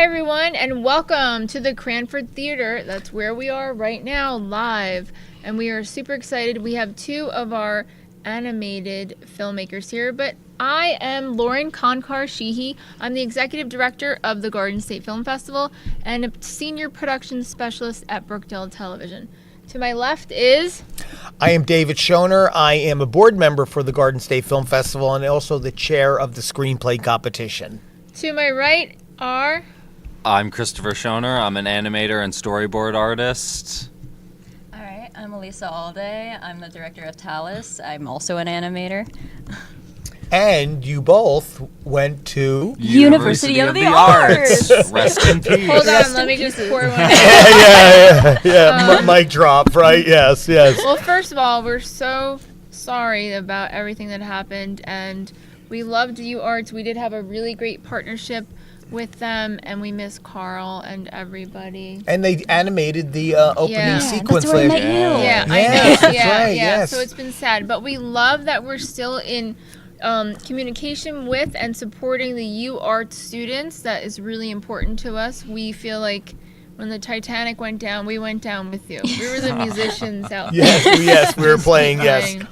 everyone, and welcome to the Cranford Theater. That's where we are right now, live. And we are super excited. We have two of our animated filmmakers here, but I am Lauren Konkar-Sheehy. I'm the executive director of the Garden State Film Festival and a senior production specialist at Brookdale Television. To my left is... I am David Schoner. I am a board member for the Garden State Film Festival and also the chair of the screenplay competition. To my right are... I'm Christopher Schoner. I'm an animator and storyboard artist. All right, I'm Alyssa Allday. I'm the director of Talus. I'm also an animator. And you both went to... University of the Arts. Rest in peace. Hold on, let me just pour one Yeah. Mic drop, right? Yes. Well, first of all, we're so sorry about everything that happened, and we loved UARTS. We did have a really great partnership with them, and we miss Carl and everybody. And they animated the opening sequence. That's where I met you. Yeah, I know. Yes, that's right, Yeah. yes. So it's been sad, but we love that we're still in communication with and supporting the UARTS students. That is really important to us. We feel like when the Titanic went down, we went down with you. We were the musicians out there. Yes, we were playing, yes. Fine.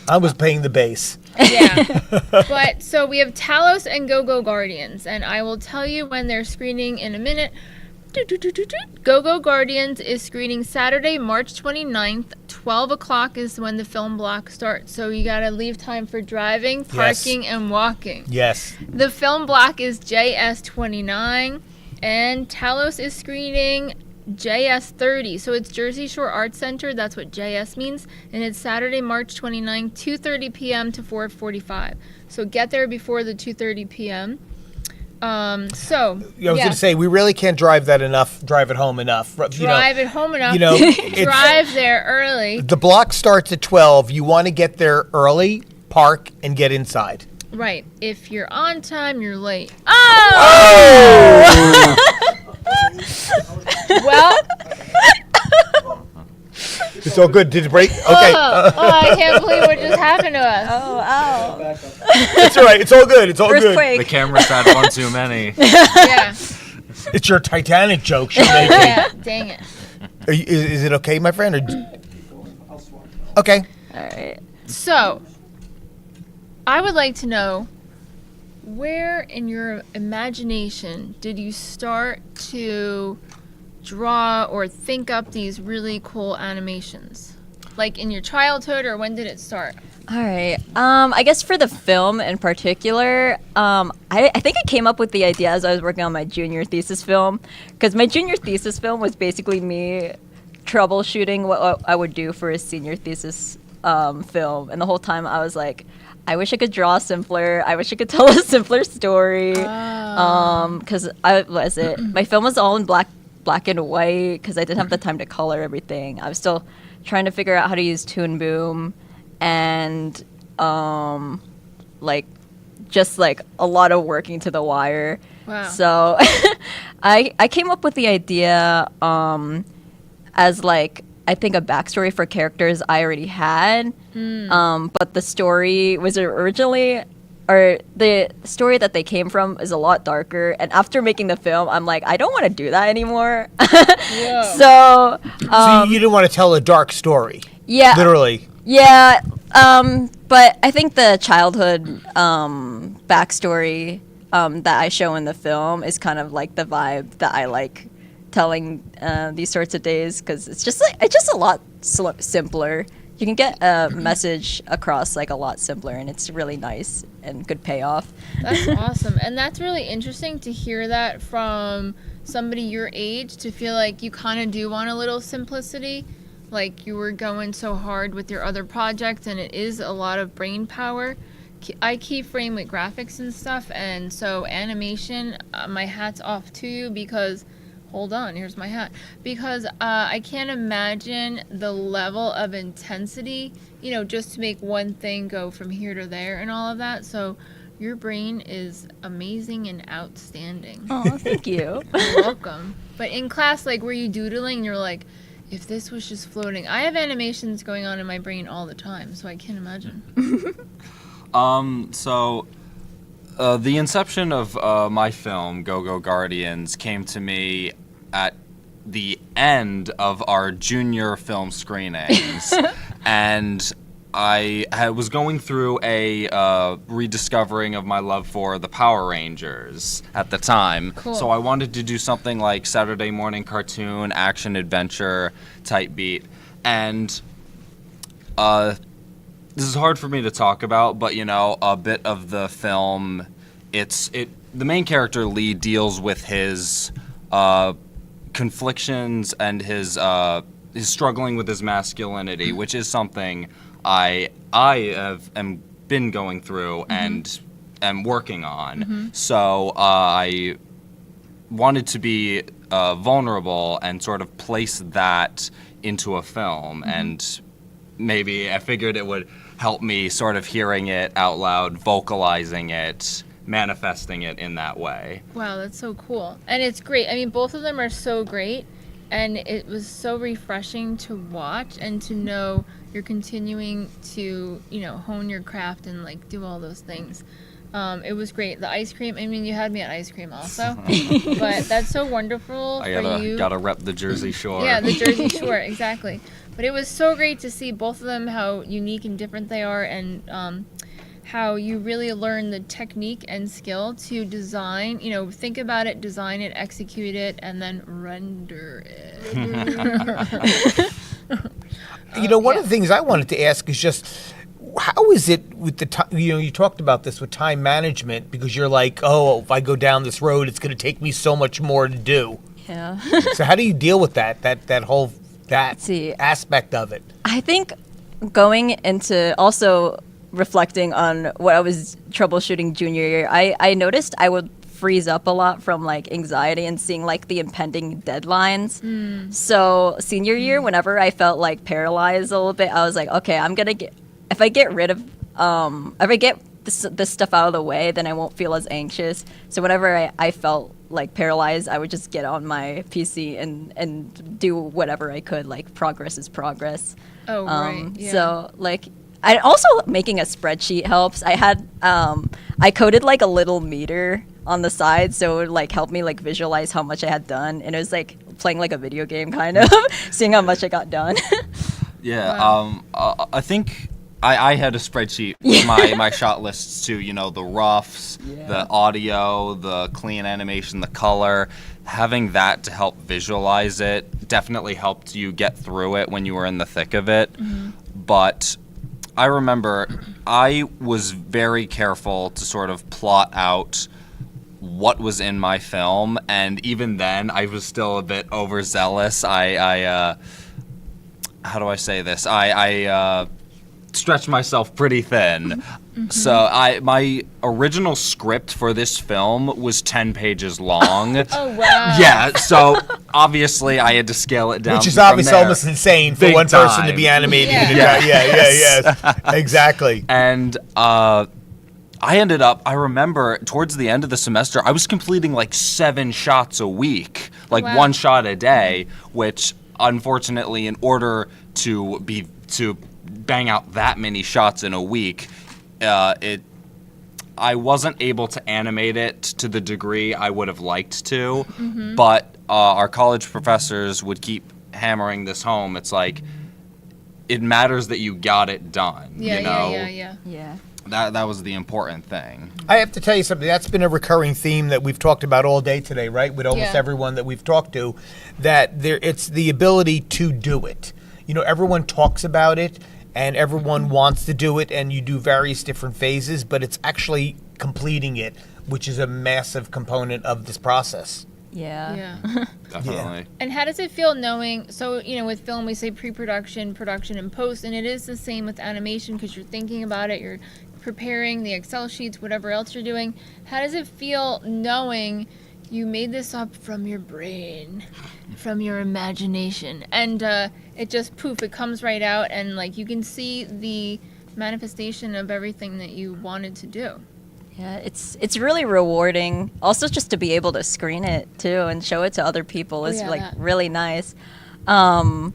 I was playing the bass. Yeah. But so we have Talos and Go-Go Guardians, and I will tell you when they're screening in a minute. Go-Go Guardians is screening Saturday, March 29th. 12 o'clock is when the film block starts, so you gotta leave time for driving, parking, and walking. Yes. The film block is JS29, and Talos is screening JS30, so it's Jersey Shore Arts Center. That's what JS means, and it's Saturday, March 29th, 2:30 p.m. to 4:45. So get there before the 2:30 p.m. I was going to say, we really can't drive it home enough. Drive it home enough. Drive there early. The block starts at 12. You want to get there early, park, and get inside. Right. If you're on time, you're late. Well, it's all good. Did it break? Okay. I can't believe what just happened to us. Ow. It's all right. It's all good. It's all Earthquake. The camera's had one too many. Yeah. good. It's your Titanic joke you're making. Yeah. Dang it. Is it okay, my friend? Okay. All right. So, I would like to know, where in your imagination did you start to draw or think up these really cool animations? Like in your childhood, or when did it start? All right. I guess for the film in particular, I think I came up with the idea as I was working on my junior thesis film, because my junior thesis film was basically me troubleshooting what I would do for a senior thesis film, and the whole time I was like, I wish I could draw simpler. I wish I could tell a simpler story. Because my film was all in black and white because I didn't have the time to color everything. I was still trying to figure out how to use Toon Boom and just a lot of working to the wire. Wow. So I came up with the idea as I think a backstory for characters I already had. But the story was originally, or the story that they came from is a lot darker. And after making the film, I'm like, I don't want to do that anymore. So you didn't want to tell a dark story. Yeah. Literally. Yeah. But I think the childhood backstory that I show in the film is kind of like the vibe that I like telling these sorts of days, because it's just a lot simpler. You can get a message across a lot simpler, and it's really nice and good payoff. That's awesome. And that's really interesting to hear that from somebody your age, to feel like you kind of do want a little simplicity. Like you were going so hard with your other project, and it is a lot of brain power. I keyframe with graphics and stuff, and so animation, my hat's off to you, because hold on, here's my hat. Because I can't imagine the level of intensity, just to make one thing go from here to there and all of that. So your brain is amazing and outstanding. Oh, thank you. You're welcome. But in class, were you doodling? You're like, if this was just floating. I have animations going on in my brain all the time, so I can't imagine. The inception of my film, Go Go Guardians, came to me at the end of our junior film screenings. And I was going through a rediscovering of my love for the Power Rangers at the time. Cool. So I wanted to do something like Saturday morning cartoon, action adventure type beat. And this is hard for me to talk about, but a bit of the film, the main character Lee deals with his conflictions and his struggling with his masculinity, which is something I am been going through and am working on. So I wanted to be vulnerable and sort of place that into a film, and maybe I figured it would help me sort of hearing it out loud, vocalizing it, manifesting it in that way. Wow, that's so cool. And it's great. I mean, both of them are so great, and it was so refreshing to watch and to know you're continuing to, hone your craft and like do all those things. It was great. The ice cream, I mean, you had me at ice cream also, but that's so wonderful for you. Gotta rep the Jersey Shore. Yeah, the Jersey Shore, exactly. But it was so great to see both of them, how unique and different they are, and how you really learn the technique and skill to design, think about it, design it, execute it, and then render it. One of the things I wanted to ask is just, how is it with the time? You talked about this with time management, because you're like, oh, if I go down this road, it's going to take me so much more to do. Yeah. So how do you deal with that whole See, aspect of it? I think going into also reflecting on what I was troubleshooting junior year, I noticed I would freeze up a lot from like anxiety and seeing like the impending deadlines. So senior year, whenever I felt like paralyzed a little bit, I was like, okay, if I get rid of, if I get this stuff out of the way, then I won't feel as anxious. So whenever I felt like paralyzed, I would just get on my PC and do whatever I could. Like progress is progress. Oh, right. Yeah. So like, I also making a spreadsheet helps. I had I coded like a little meter on the side, so it would like help me like visualize how much I had done, and it was like playing like a video game kind of, seeing how much I got done. Yeah. Wow. I think I had a spreadsheet with my shot lists too. The roughs, the audio, the clean animation, the color. Having that to help visualize it definitely helped you get through it when you were in the thick of it. But I remember I was very careful to sort of plot out what was in my film, and even then I was still a bit overzealous. I how do I say this? I stretched myself pretty thin. So my original script for this film was 10 pages long. Oh, wow. Yeah, so obviously I had to scale it down. Which is from obviously there. almost insane for Big one person to time. be animating. Yeah. Yeah. Exactly. And I remember towards the end of the semester, I was completing like 7 shots a week, like Wow. 1 shot a day, which unfortunately, in order to bang out that many shots in a week, I wasn't able to animate it to the degree I would have liked to, but our college professors would keep hammering this home. It's like, it matters that you got it done. Yeah, you know? Yeah. That was the important thing. I have to tell you something. That's been a recurring theme that we've talked about all day today, right? With almost Yeah. everyone that we've talked to, that it's the ability to do it. Everyone talks about it, and everyone wants to do it, and you do various different phases, but it's actually completing it, which is a massive component of this process. Yeah. Definitely. And how does it feel knowing, so, with film we say pre-production, production, and post, and it is the same with animation because you're thinking about it, you're preparing the Excel sheets, whatever else you're doing. How does it feel knowing you made this up from your brain, from your imagination, and it just poof, it comes right out, and like you can see the manifestation of everything that you wanted to do. Yeah, it's really rewarding. Also, just to be able to screen it too and show it to other people is like that. really nice. Because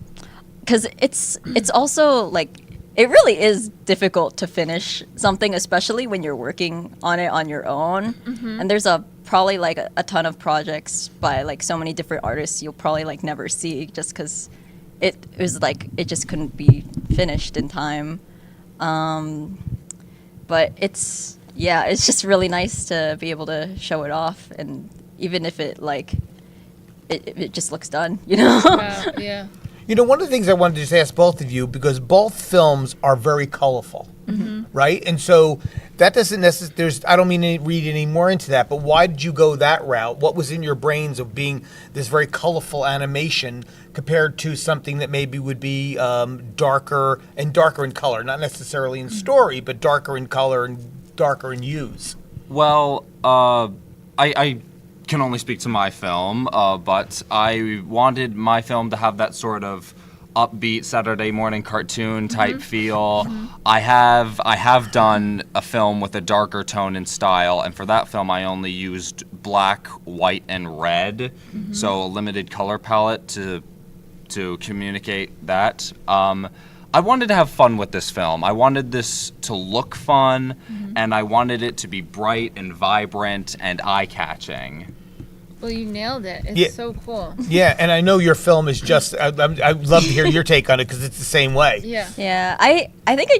it's also like it really is difficult to finish something, especially when you're working on it on your own. And there's probably like a ton of projects by like so many different artists you'll probably like never see just because it was like it just couldn't be finished in time. But it's just really nice to be able to show it off, and even if it like it just looks done, you know. Wow, yeah. You know, one of the things I wanted to just ask both of you, because both films are very colorful, right? And so that doesn't necessarily, I don't mean to read any more into that, but why did you go that route? What was in your brains of being this very colorful animation compared to something that maybe would be darker in color, not necessarily in story, but darker in color and darker in hues? Well, I can only speak to my film, but I wanted my film to have that sort of upbeat Saturday morning cartoon type feel. I have done a film with a darker tone and style, and for that film I only used black, white, and red, so a limited color palette to communicate that. I wanted to have fun with this film. I wanted this to look fun, and I wanted it to be bright and vibrant and eye-catching. Well, you nailed it. It's Yeah. so cool. Yeah, and I know your film is just, I'd love to hear your take on it because it's the same way. Yeah. Yeah, I think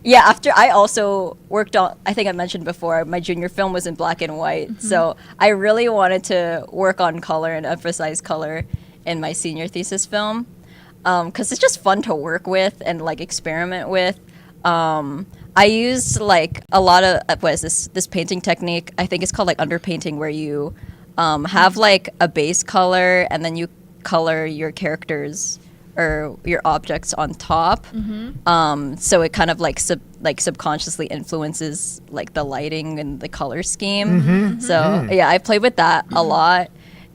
after I also worked on, I think I mentioned before, my junior film was in black and white. So I really wanted to work on color and emphasize color in my senior thesis film because it's just fun to work with and like experiment with. I used like a lot of, what is this painting technique? I think it's called like underpainting, where you have like a base color and then you color your characters or your objects on top. So it kind of like subconsciously influences like the lighting and the color scheme. So yeah, I played with that a lot,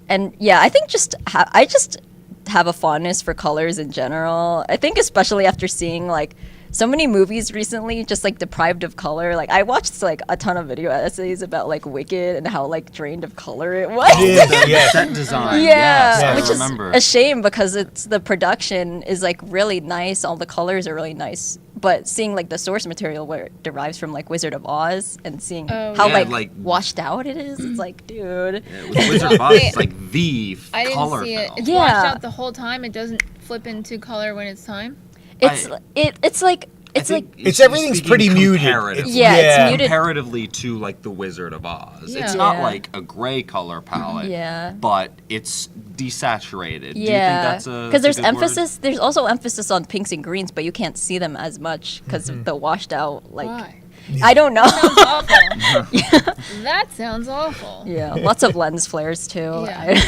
and yeah, I think I just have a fondness for colors in general. I think especially after seeing like so many movies recently just like deprived of color. Like I watched like a ton of video essays about like Wicked and how like drained of color it was. Yes. Set design. Yeah, Yes, which I is remember. a shame because the production is like really nice. All the colors are really nice, but seeing like the source material where it derives from like Wizard of Oz and seeing Oh, how yeah. like washed out it is, it's like, dude. Yeah, with Wizard of Oz, it's like the I didn't color see it. film. It's Yeah. washed out the whole time. It doesn't flip into color when it's time. It's like everything's pretty muted. Comparatively. it's muted. Comparatively to like the Wizard of Oz. Yeah. It's not Yeah. like a gray color palette. Yeah. But it's desaturated. Do you think Yeah, that's a because there's a good word? emphasis. There's also emphasis on pinks and greens, but you can't see them as much because of the washed out. Like, Why? I don't know. Sounds awful. That sounds awful. Yeah, lots of lens flares too. Yeah.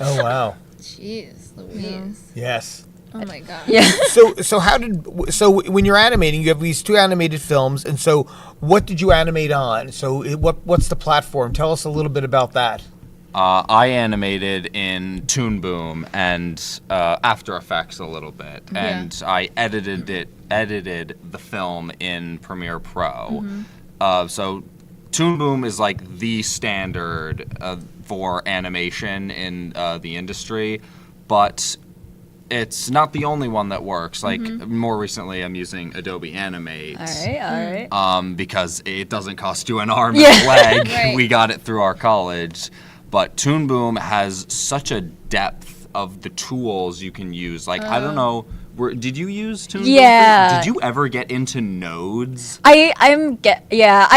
Oh, wow. Jeez, Louise. Yes. Oh my god. Yeah. So when you're animating, you have these two animated films, and so what did you animate on? So what's the platform? Tell us a little bit about that. I animated in Toon Boom and After Effects a little bit, and I edited the film in Premiere Pro. So Toon Boom is like the standard for animation in the industry, but it's not the only one that works. Like more recently, I'm using Adobe Animate. All right. Because it doesn't cost you an arm Yeah. and a leg. Right. We got it through our college. But Toon Boom has such a depth of the tools you can use. Like, I don't know, did you use Toon Boom? Yeah. Did you ever get into nodes? I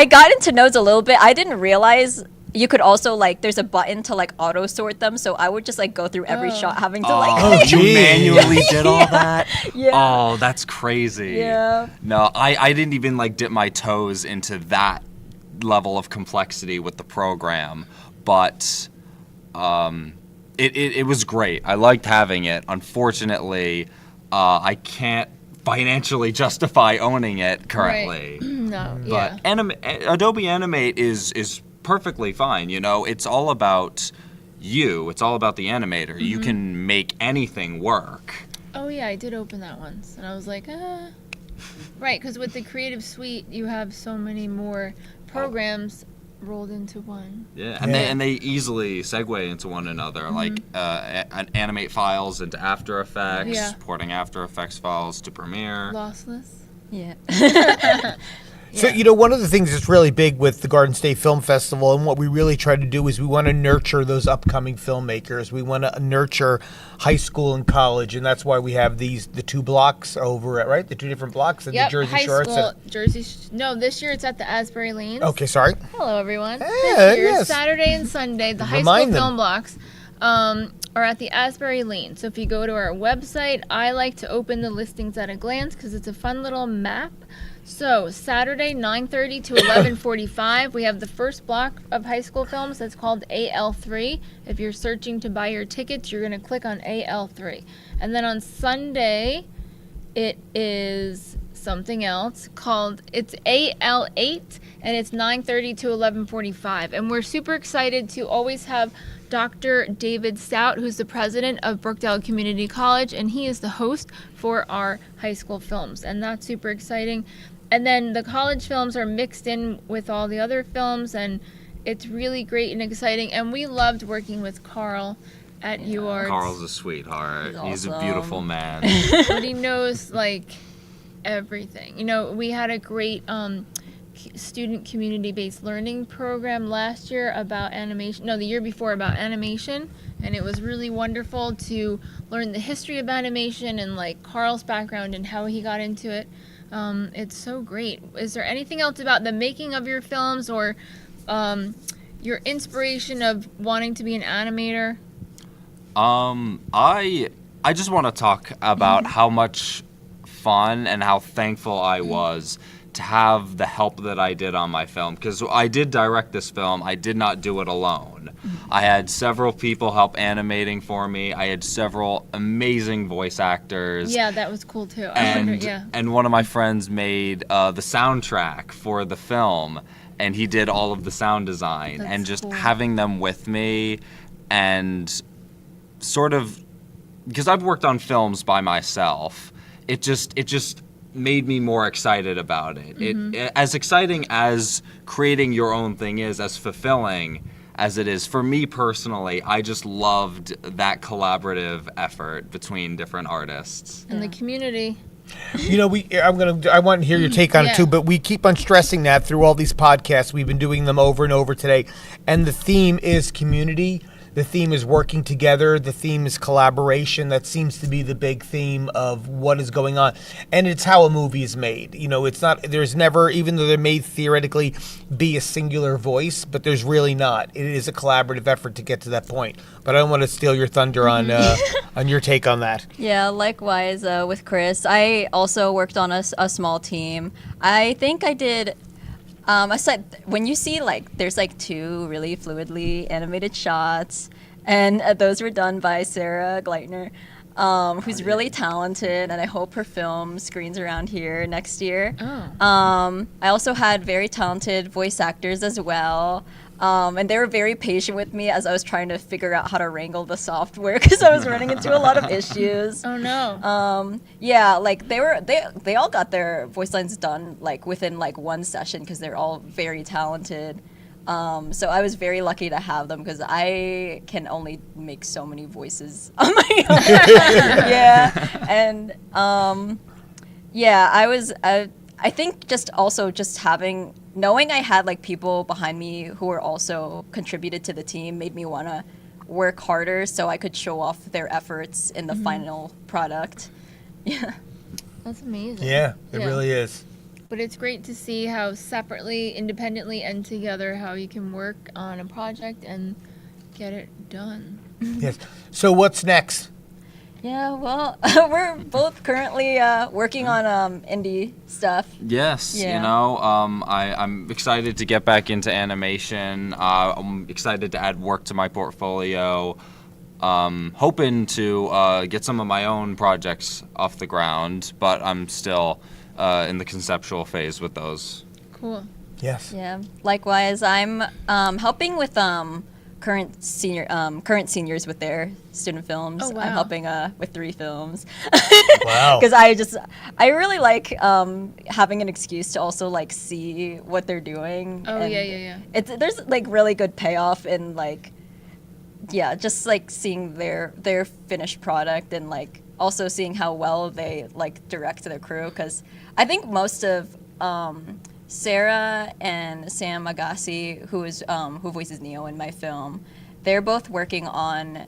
got into nodes a little bit. I didn't realize you could also like there's a button to like auto sort them, so I would just like go through every shot having to like you geez. manually did all that? Yeah. Oh, that's crazy. Yeah. No, I didn't even like dip my toes into that level of complexity with the program, but it was great. I liked having it. Unfortunately, I can't financially justify owning it currently. Right. No. Yeah. But Adobe Animate is perfectly fine. You know, it's all about you. It's all about the animator. You can make anything work. Oh yeah, I did open that once, and I was like, right, because with the Creative Suite, you have so many more programs rolled into one. Yeah, and they easily segue into one another, like animate files into After Effects, Yeah. porting After Effects files to Premiere. Lossless. Yeah. So, one of the things that's really big with the Garden State Film Festival and what we really try to do is we want to nurture those upcoming filmmakers. We want to nurture high school and college, and that's why we have the two blocks over at, right? The two different blocks at the Jersey high Shore. school, no, this year it's at the Asbury Lanes. Okay, sorry. Hello, everyone. Hey, This year, yes. Saturday and Sunday, the high Remind school them. film blocks are at the Asbury Lane. So if you go to our website, I like to open the listings at a glance because it's a fun little map. So Saturday, 9:30 to 11:45, we have the first block of high school films that's called AL3. If you're searching to buy your tickets, you're going to click on AL3. And then on Sunday, it is something else called, it's AL8, and it's 9:30 to 11:45. And we're super excited to always have Dr. David Stout, who's the president of Brookdale Community College, and he is the host for our high school films, and that's super exciting. And then the college films are mixed in with all the other films, and it's really great and exciting. And we loved working with Carl at UARTS. Carl's a sweetheart. He's a awesome. beautiful man. But he knows like everything. We had a great student community-based learning program last year about animation. No, the year before about animation, and it was really wonderful to learn the history of animation and like Carl's background and how he got into it. It's so great. Is there anything else about the making of your films or your inspiration of wanting to be an animator? I just want to talk about how much fun and how thankful I was to have the help that I did on my film, because I did direct this film. I did not do it alone. I had several people help animating for me. I had several amazing voice actors. Yeah, that was cool too. I wonder, yeah. And one of my friends made the soundtrack for the film, and he did all of the sound design. That's and just cool. having them with me and sort of, because I've worked on films by myself, it just made me more excited about it. It as exciting as creating your own thing is, as fulfilling as it is for me personally, I just loved that collaborative effort between different artists. And the community. I want to hear your take on it Yeah. too, but we keep on stressing that through all these podcasts. We've been doing them over and over today. And the theme is community. The theme is working together. The theme is collaboration. That seems to be the big theme of what is going on. And it's how a movie is made. It's not, there's never, even though there may theoretically be a singular voice, but there's really not. It is a collaborative effort to get to that point. But I don't want to steal your thunder on your take on that. Yeah, likewise with Chris. I also worked on a small team. I think I did. Aside, when you see there's two really fluidly animated shots, and those were done by Sarah Gleitner, who's really talented, and I hope her film screens around here next year. Oh. I also had very talented voice actors as well. And they were very patient with me as I was trying to figure out how to wrangle the software because I was running into a lot of issues. Oh no. Yeah, they all got their voice lines done within one session because they're all very talented. So I was very lucky to have them because I can only make so many voices on my own. Yeah, and I think knowing I had people behind me who were also contributed to the team made me want to work harder so I could show off their efforts in the final product. Yeah. That's amazing. Yeah, it really is. But it's great to see how separately, independently, and together how you can work on a project and get it done. Yes. So what's next? Yeah, well, we're both currently working on indie stuff. Yes, Yeah. I'm excited to get back into animation. I'm excited to add work to my portfolio. Hoping to get some of my own projects off the ground, but I'm still in the conceptual phase with those. Cool. Yes. Yeah. Likewise, I'm helping with current seniors with their student films. Oh, wow. I'm helping with 3 films. Wow. Because I really like having an excuse to also see what they're doing. Oh, and yeah. There's really good payoff in just seeing their finished product and also seeing how well they like direct their crew, because I think most of Sarah and Sam Agassi, who voices Neo in my film, they're both working on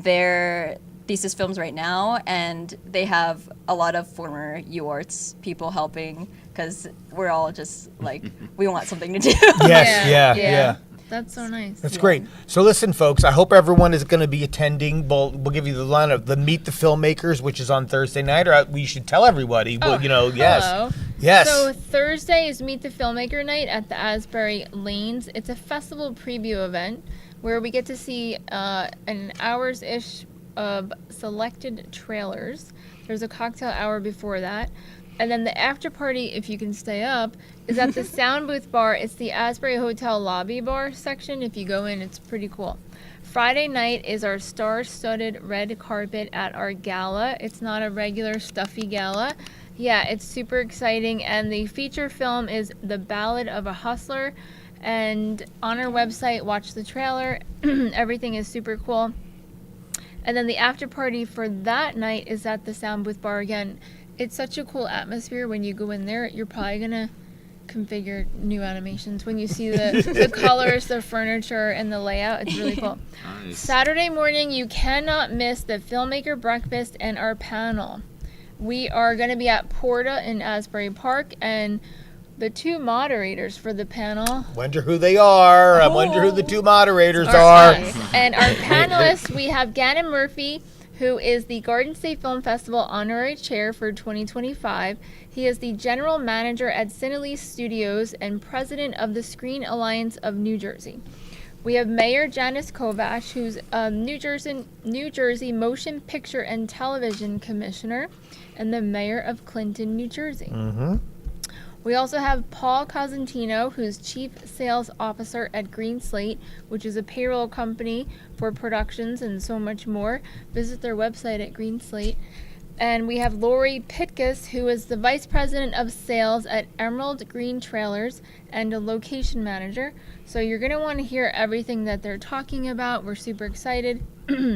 their thesis films right now, and they have a lot of former UARTS people helping, because we're all just like, we want something to do. Yes, yeah. That's so nice. That's great. So listen, folks, I hope everyone is going to be attending. We'll give you the lineup, the Meet the Filmmakers, which is on Thursday night, or we should tell everybody. Oh, yes. hello. Yes. So Thursday is Meet the Filmmaker night at the Asbury Lanes. It's a festival preview event where we get to see an hours-ish of selected trailers. There's a cocktail hour before that. And then the after party, if you can stay up, is at the Sound Booth Bar. It's the Asbury Hotel lobby bar section. If you go in, it's pretty cool. Friday night is our star-studded red carpet at our gala. It's not a regular stuffy gala. Yeah, it's super exciting. And the feature film is The Ballad of a Hustler. And on our website, watch the trailer. Everything is super cool. And then the after party for that night is at the Sound Booth Bar again. It's such a cool atmosphere when you go in there. You're probably going to configure new animations when you see the colors, the furniture, and the layout. It's really cool. Nice. Saturday morning, you cannot miss the Filmmaker Breakfast and our panel. We are going to be at Porta in Asbury Park, and the two moderators for the panel. Wonder who they are. I wonder who the two moderators are. And our panelists, we have Gannon Murphy, who is the Garden State Film Festival Honorary Chair for 2025. He is the General Manager at Cinelise Studios and President of the Screen Alliance of New Jersey. We have Mayor Janice Kovash, who's a New Jersey Motion Picture and Television Commissioner, and the Mayor of Clinton, New Jersey. Mm-hmm. We also have Paul Cosentino, who's Chief Sales Officer at Green Slate, which is a payroll company for productions and so much more. Visit their website at Green Slate. And we have Lori Pitkus, who is the Vice President of Sales at Emerald Green Trailers and a location manager. So you're going to want to hear everything that they're talking about. We're super excited.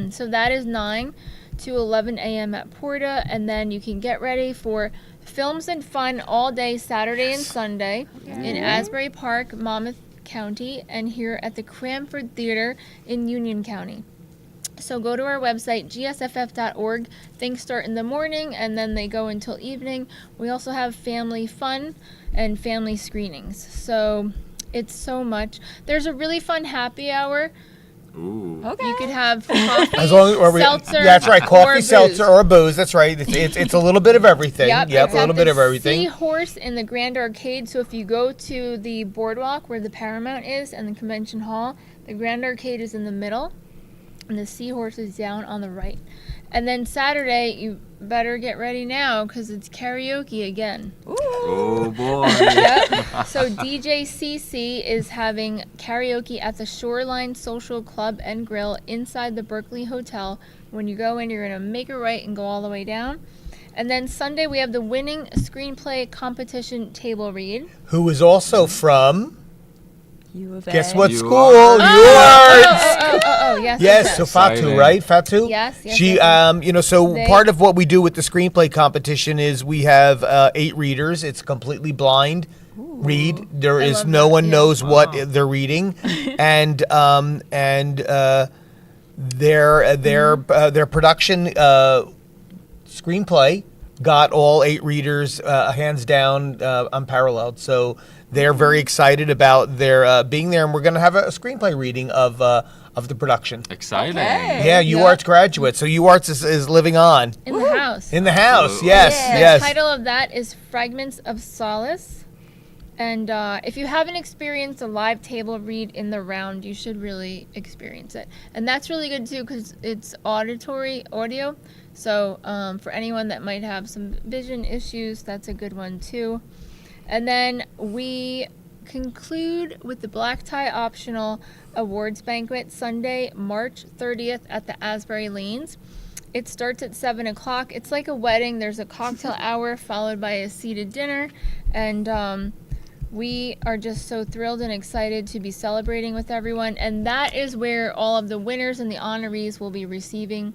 So that is 9 to 11 a.m. at Porta, and then you can get ready for Films and Fun all day Saturday and Sunday in Asbury Park, Monmouth County, and here at the Cranford Theater in Union County. So go to our website, gsff.org. Things start in the morning, and then they go until evening. We also have family fun and family screenings. So it's so much. There's a really fun happy hour. Ooh. Okay. You could have coffee, As long as seltzer, that's right, or coffee, booze. seltzer, or booze. That's right. It's a little bit of everything. Yep, a little bit of everything. Seahorse in the Grand Arcade. So if you go to the boardwalk where the Paramount is and the Convention Hall, the Grand Arcade is in the middle, and the Seahorse is down on the right. And then Saturday, you better get ready now because it's karaoke again. Oh boy. Yep. So DJ CC is having karaoke at the Shoreline Social Club and Grill inside the Berkeley Hotel. When you go in, you're going to make a right and go all the way down. And then Sunday, we have the winning screenplay competition table read. Who is also from... U of A. Guess what You school? are. Oh, yes. Yes, so Fatu, Exciting. right? Fatu? Yes, yes, She, yes. so They- part of what we do with the screenplay competition is we have 8 readers. It's completely blind read. There I is love no that, one yeah. knows what Wow. they're reading, and their production screenplay got all 8 readers hands down unparalleled. So they're very excited about their being there, and we're going to have a screenplay reading of the production. Exciting. Okay. Yeah, Yeah. UARTS graduate. So UARTS is living on In the house. in the house. Absolutely. Yes, Yeah. yes. The title of that is Fragments of Solace. And if you haven't experienced a live table read in the round, you should really experience it. And that's really good too because it's audio. So for anyone that might have some vision issues, that's a good one too. And then we conclude with the Black Tie Optional Awards Banquet Sunday, March 30th at the Asbury Lanes. It starts at 7 o'clock. It's like a wedding. There's a cocktail hour followed by a seated dinner. And we are just so thrilled and excited to be celebrating with everyone. And that is where all of the winners and the honorees will be receiving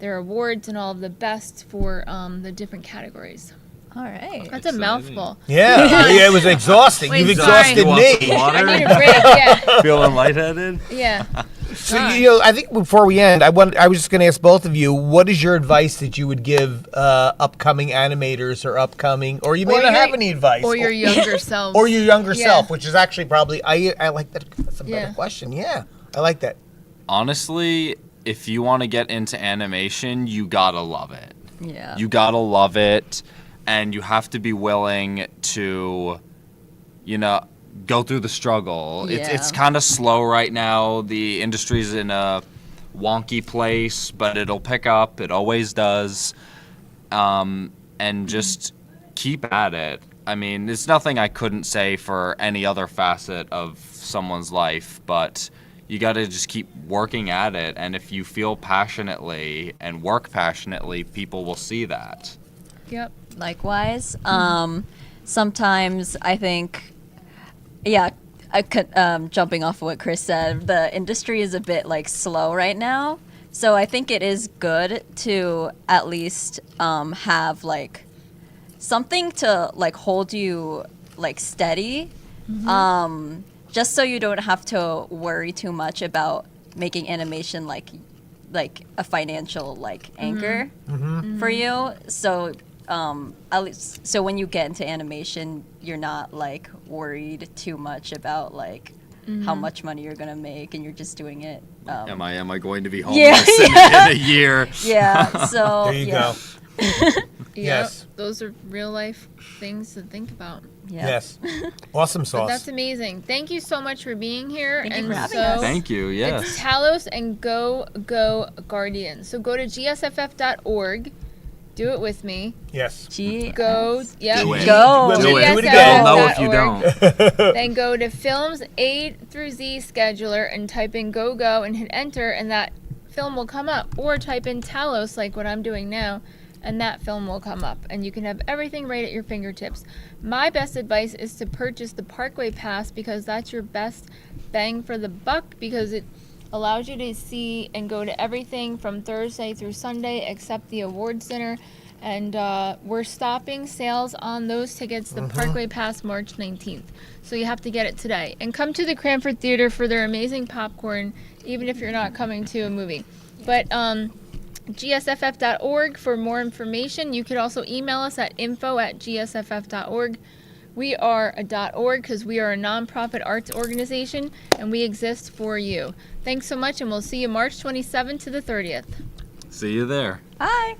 their awards and all of the best for the different categories. All right. That's a mouthful. Yeah, yeah, it was exhausting. Wait, You've sorry. exhausted Want me. some water? I need a break. Yeah, Feeling lightheaded? yeah. So, I think before we end, I was just going to ask both of you, what is your advice that you would give upcoming animators or you may Or not your- have any advice. Or your younger self. Or your younger Yeah. self, which is actually probably, I like that. That's a better Yeah. question. Yeah, I like that. Honestly, if you want to get into animation, you gotta love it. Yeah. You gotta love it, and you have to be willing to, go through the struggle. Yeah. It's kind of slow right now. The industry's in a wonky place, but it'll pick up. It always does. And just keep at it. I mean, it's nothing I couldn't say for any other facet of someone's life, but you got to just keep working at it. And if you feel passionately and work passionately, people will see that. Yep. Likewise. Sometimes I think, I could, jumping off of what Chris said, the industry is a bit slow right now. So I think it is good to at least have something to hold you steady, just so you don't have to worry too much about making animation like a financial anchor for you. So at least when you get into animation, you're not worried too much about how much money you're gonna make, and you're just doing it. Am I going to be Yeah, homeless in a year? Yeah. So There you go. Yes. Those are real life things to think about. Yeah. Yes. Awesome But sauce. that's amazing. Thank you so much for being here. Thank you and for having so us. Thank you. Yes. It's Talos and Go Guardians. So go to gsff.org. Do it with me. Yes. Go. Yep. Do it. Go. Do it. Do Do it You'll again. know if you don't. Then go to Films A through Z scheduler and type in Go and hit enter, and that film will come up. Or type in Talos, like what I'm doing now, and that film will come up. And you can have everything right at your fingertips. My best advice is to purchase the Parkway Pass, because that's your best bang for the buck, because it allows you to see and go to everything from Thursday through Sunday except the awards dinner. And we're stopping sales on those tickets, the Parkway Pass, March 19th. So you have to get it today. And come to the Cranford Theater for their amazing popcorn, even if you're not coming to a movie. But gsff.org for more information. You could also email us at info@gsff.org. We are a .org because we are a nonprofit arts organization, and we exist for you. Thanks so much, and we'll see you March 27th to the 30th. See you there. Bye.